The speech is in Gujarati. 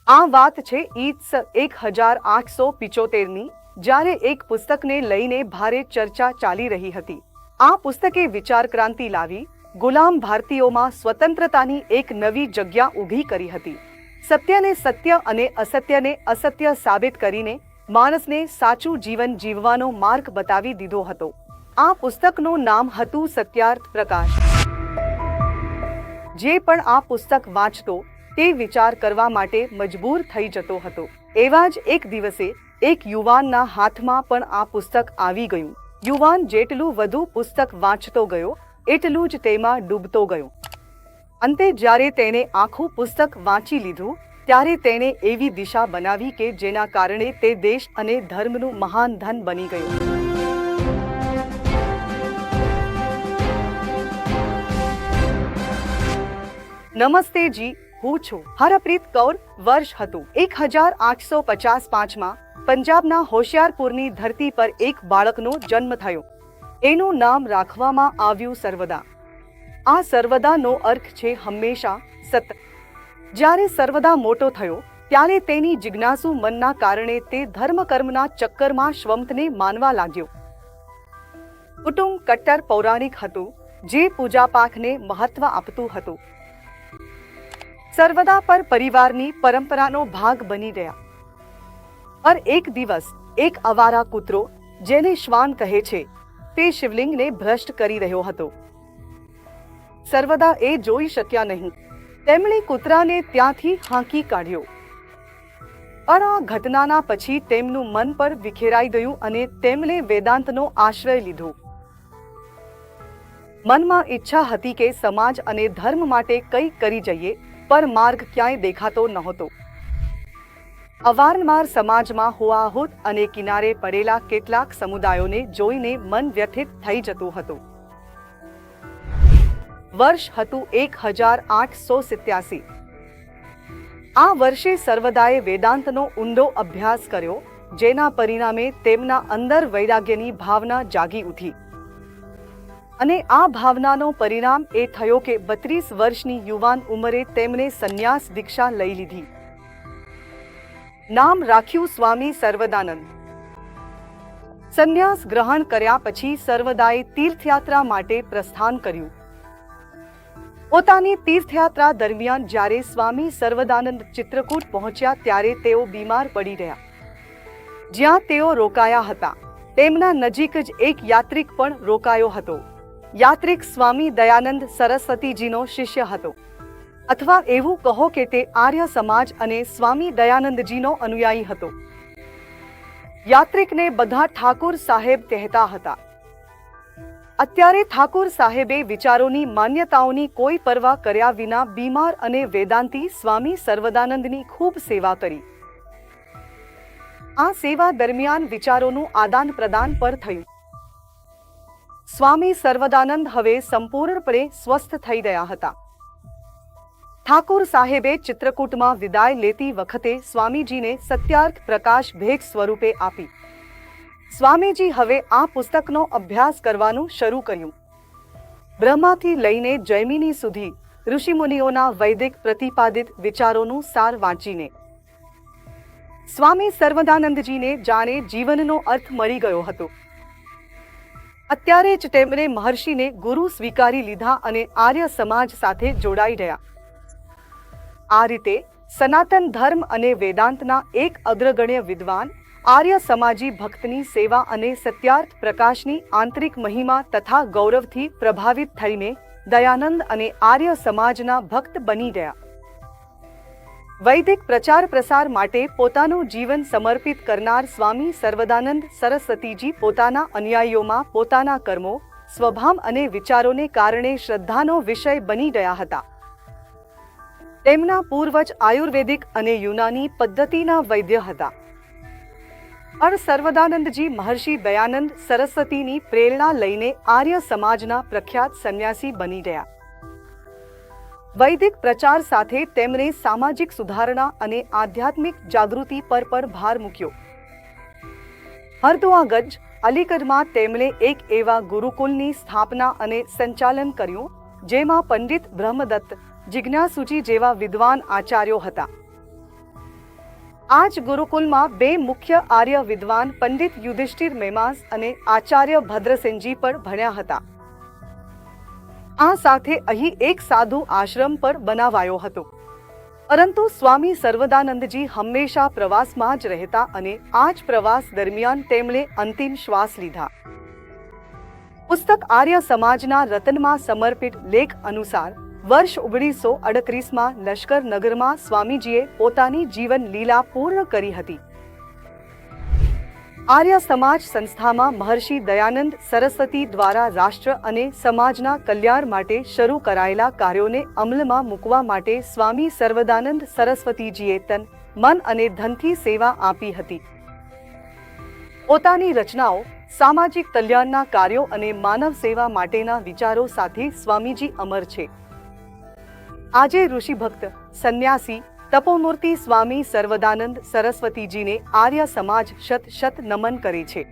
આ વાત છે ઈસ 1875ની, જ્યારે એક પુસ્તકને લઈને ભારે ચર્ચા ચાલી રહી હતી. આ પુસ્તકે વિચાર ક્રાંતિ લાવી ગુલામ ભારતીયોમાં સ્વતંત્રતાની એક નવી જગ્યા ઊભી કરી હતી. સત્યને સત્ય અને અસત્યને અસત્ય સાબિત કરીને માણસને સાચું જીવન જીવવાનો માર્ગ બતાવી દીધો હતો. આ પુસ્તકનું નામ હતું સત્યાર્થ પ્રકાશ. જે પણ આ પુસ્તક વાંચતો તે વિચાર કરવા માટે મજબૂર થઈ જતો હતો. એવા જ એક દિવસે એક યુવાનના હાથમાં પણ આ પુસ્તક આવી ગયું. યુવાન જેટલું વધુ પુસ્તક વાંચતો ગયો એટલું જ તેમાં ડૂબતો ગયો. અંતે જ્યારે તેણે આખું પુસ્તક વાંચી લીધું ત્યારે તેણે એવી દિશા બનાવી કે જેના કારણે તે દેશ અને ધર્મનું મહાન ધન બની ગયું. નમસ્તે જી, હું છું હરપ્રીત કૌર. વર્ષ હતું 1855માં પંજાબના હોશિયારપુરની ધરતી પર એક બાળકનો જન્મ થયો. એનું નામ રાખવામાં આવ્યું સર્વદા. આ સર્વદાનો અર્થ છે હંમેશા સત્ય. જ્યારે સર્વદા મોટો થયો ત્યારે તેની જિજ્ઞાસુ મનના કારણે તે ધર્મકર્મના ચક્કરમાં શ્વંતને માનવા લાગ્યો. કુટુંબ કટ્ટર પૌરાણિક હતું, જે પૂજાપાઠને મહત્વ આપતું હતું. સર્વદા પર પરિવારની પરંપરાનો ભાગ બની ગયા. પર એક દિવસ એક અવારા કૂતરો, જેને શ્વાન કહે છે, તે શિવલિંગને ભ્રષ્ટ કરી રહ્યો હતો. સર્વદા એ જોઈ શક્યા નહીં. તેમણે કૂતરાને ત્યાંથી હાંકી કાઢ્યો. પણ આ ઘટનાના પછી તેમનું મન પર વિખેરાઈ ગયું અને તેમણે વેદાંતનો આશ્રય લીધો. મનમાં ઈચ્છા હતી કે સમાજ અને ધર્મ માટે કંઈ કરી જઈએ, પર માર્ગ ક્યાંય દેખાતો નહોતો. અવારનવાર સમાજમાં હુઆહુત અને કિનારે પડેલા કેટલાક સમુદાયોને જોઈને મન વ્યથિત થઈ જતું હતું. વર્ષ હતું 1887. આ વર્ષે સર્વદાએ વેદાંતનો ઊંડો અભ્યાસ કર્યો, જેના પરિણામે તેમના અંદર વૈરાગ્યની ભાવના જાગી ઉઠી. અને આ ભાવનાનો પરિણામ એ થયો કે 32 વર્ષની યુવાન ઉંમરે તેમણે સંન્યાસ દીક્ષા લઈ લીધી. નામ રાખ્યું સ્વામી સર્વદાનંદ. સંન્યાસ ગ્રહણ કર્યા પછી સર્વદાએ તીર્થયાત્રા માટે પ્રસ્થાન કર્યું. પોતાની તીર્થયાત્રા દરમિયાન જ્યારે સ્વામી સર્વદાનંદ ચિત્રકૂટ પહોંચ્યા ત્યારે તેઓ બીમાર પડી ગયા. જ્યાં તેઓ રોકાયા હતા તેમના નજીક જ એક યાત્રિક પણ રોકાયો હતો. યાત્રિક સ્વામી દયાનંદ સરસ્વતીજીનો શિષ્ય હતો, અથવા એવું કહો કે તે આર્ય સમાજ અને સ્વામી દયાનંદજીનો અનુયાયી હતો. યાત્રિકને બધા ઠાકુર સાહેબ કહેતા હતા. અત્યારે ઠાકુર સાહેબે વિચારોની માન્યતાઓની કોઈ પરવા કર્યા વિના બીમાર અને વેદાંતી સ્વામી સર્વદાનંદની ખૂબ સેવા કરી. આ સેવા દરમિયાન વિચારોનું આદાન પ્રદાન પર થયું. સ્વામી સર્વદાનંદ હવે સંપૂર્ણપણે સ્વસ્થ થઈ ગયા હતા. ઠાકુર સાહેબે ચિત્રકૂટમાં વિદાય લેતી વખતે સ્વામીજીને સત્યાર્થ પ્રકાશ ભેટ સ્વરૂપે આપી. સ્વામીજી હવે આ પુસ્તકનો અભ્યાસ કરવાનું શરૂ કર્યું. બ્રહ્માથી લઈને જૈમિની સુધી ઋષિમુનિઓના વૈદિક પ્રતિપાદિત વિચારોનું સાર વાંચીને સ્વામી સર્વદાનંદજીને જાણે જીવનનો અર્થ મળી ગયો હતો. અત્યારે જ તેમણે મહર્ષિને ગુરુ સ્વીકારી લીધા અને આર્ય સમાજ સાથે જોડાઈ રહ્યા. આ રીતે સનાતન ધર્મ અને વેદાંતના એક અગ્રગણ્ય વિદ્વાન આર્ય સમાજી ભક્તની સેવા અને સત્યાર્થ પ્રકાશની આંતરિક મહિમા તથા ગૌરવથી પ્રભાવિત થઈને દયાનંદ અને આર્ય સમાજના ભક્ત બની ગયા. વૈદિક પ્રચાર પ્રસાર માટે પોતાનું જીવન સમર્પિત કરનાર સ્વામી સર્વદાનંદ સરસ્વતીજી પોતાના અનુયાયીઓમાં પોતાના કર્મો, સ્વભાવ અને વિચારોને કારણે શ્રદ્ધાનો વિષય બની ગયા હતા. તેમના પૂર્વજ આયુર્વેદિક અને યુનાની પદ્ધતિના વૈદ્ય હતા. અને સર્વદાનંદજી મહર્ષિ દયાનંદ સરસ્વતીની પ્રેરણા લઈને આર્ય સમાજના પ્રખ્યાત સંન્યાસી બની ગયા. વૈદિક પ્રચાર સાથે તેમણે સામાજિક સુધારણા અને આધ્યાત્મિક જાગૃતિ પર પણ ભાર મૂક્યો. હરદુઆગંજ, અલીગઢમાં તેમણે એક એવા ગુરુકુલની સ્થાપના અને સંચાલન કર્યું જેમાં પંડિત બ્રહ્મદત્ત, જિજ્ઞાસુજી જેવા વિદ્વાન આચાર્યો હતા. આ જ ગુરુકુલમાં બે મુખ્ય આર્ય વિદ્વાન પંડિત યુધિષ્ઠિર મેમાસ અને આચાર્ય ભદ્રસેનજી પણ ભણ્યા હતા. આ સાથે અહીં એક સાધુ આશ્રમ પર બનાવાયો હતો. પરંતુ સ્વામી સર્વદાનંદજી હંમેશા પ્રવાસમાં જ રહેતા અને આ જ પ્રવાસ દરમિયાન તેમણે અંતિમ શ્વાસ લીધા. પુસ્તક આર્ય સમાજના રતનમાં સમર્પિત લેખ અનુસાર વર્ષ 1938માં લશ્કરનગરમાં સ્વામીજીએ પોતાની જીવન લીલા પૂર્ણ કરી હતી. આર્ય સમાજ સંસ્થામાં મહર્ષિ દયાનંદ સરસ્વતી દ્વારા રાષ્ટ્ર અને સમાજના કલ્યાણ માટે શરૂ કરાયેલા કાર્યોને અમલમાં મૂકવા માટે સ્વામી સર્વદાનંદ સરસ્વતીજીએ તન, મન અને ધનથી સેવા આપી હતી. પોતાની રચનાઓ, સામાજિક કલ્યાણના કાર્યો અને માનવ સેવા માટેના વિચારો સાથે સ્વામીજી અમર છે. આજે ઋષિભક્ત, સંન્યાસી, તપોમૂર્તિ સ્વામી સર્વદાનંદ સરસ્વતીજીને આર્ય સમાજ શત શત નમન કરે છે.